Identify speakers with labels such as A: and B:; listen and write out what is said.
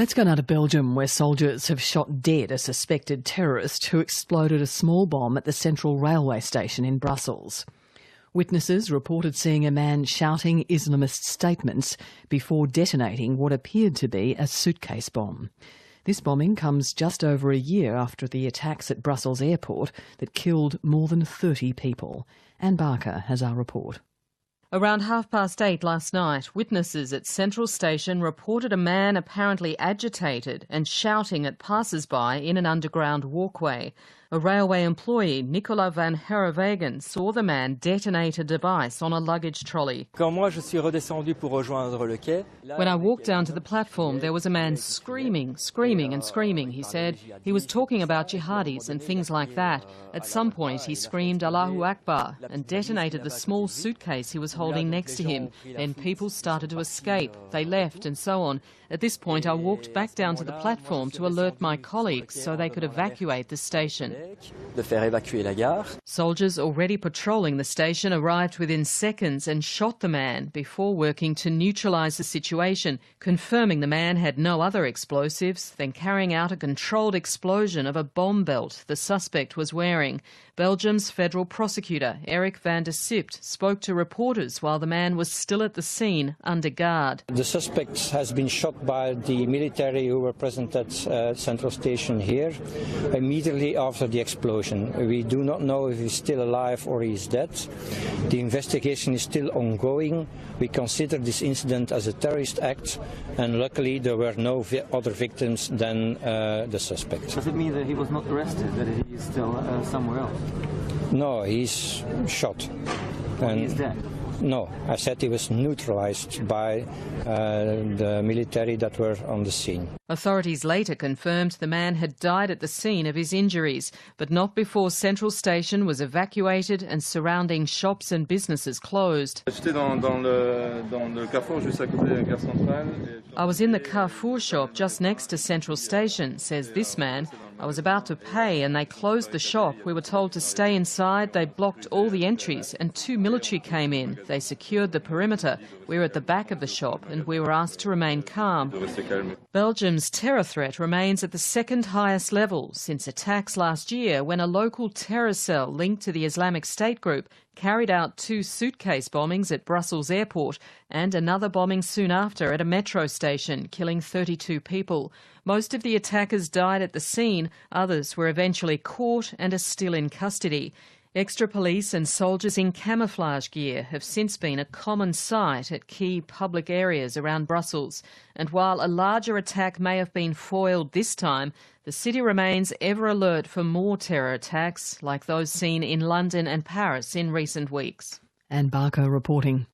A: Let's go now to Belgium, where soldiers have shot dead a suspected terrorist who exploded a small bomb at the Central Railway station in Brussels. Witnesses reported seeing a man shouting Islamist statements before detonating what appeared to be a suitcase bomb. This bombing comes just over a year after the attacks at Brussels airport that killed more than 30 people. Anne Barker has our report.
B: Around 8:30 last night, witnesses at Central Station reported a man apparently agitated and shouting at passers-by in an underground walkway. A railway employee, Nicolas van Herrewegen, saw the man detonate a device on a luggage trolley. When I walked down to the platform, there was a man screaming, he said. He was talking about jihadis and things like that. At some point he screamed Allahu Akbar and detonated the small suitcase he was holding next to him. Then people started to escape. They left and so on. At this point I walked back down to the platform to alert my colleagues so they could evacuate the station. Soldiers already patrolling the station arrived within seconds and shot the man before working to neutralise the situation, confirming the man had no other explosives, then carrying out a controlled explosion of a bomb belt the suspect was wearing. Belgium's federal prosecutor, Eric van der Sipt, spoke to reporters while the man was still at the scene under guard.
C: The suspect has been shot by the military who were present at Central Station here immediately after the explosion. We do not know if he's still alive or he's dead. The investigation is still ongoing. We consider this incident as a terrorist act, and luckily there were no other victims than the suspect.
D: Does it mean that he was not arrested, that he is still somewhere else?
C: No, he's shot.
D: And he's dead?
C: No, I said he was neutralized by the military that were on the scene.
B: Authorities later confirmed the man had died at the scene of his injuries, but not before Central Station was evacuated and surrounding shops and businesses closed. I was in the Carrefour shop just next to Central Station, says this man. I was about to pay and they closed the shop. We were told to stay inside. They blocked all the entries and 2 military came in. They secured the perimeter. We were at the back of the shop and we were asked to remain calm. Belgium's terror threat remains at the second highest level since attacks last year when a local terror cell linked to the Islamic State group carried out 2 suitcase bombings at Brussels airport and another bombing soon after at a metro station, killing 32 people. Most of the attackers died at the scene. Others were eventually caught and are still in custody. Extra police and soldiers in camouflage gear have since been a common sight at key public areas around Brussels. And while a larger attack may have been foiled this time, the city remains ever alert for more terror attacks like those seen in London and Paris in recent weeks.
A: Anne Barker reporting.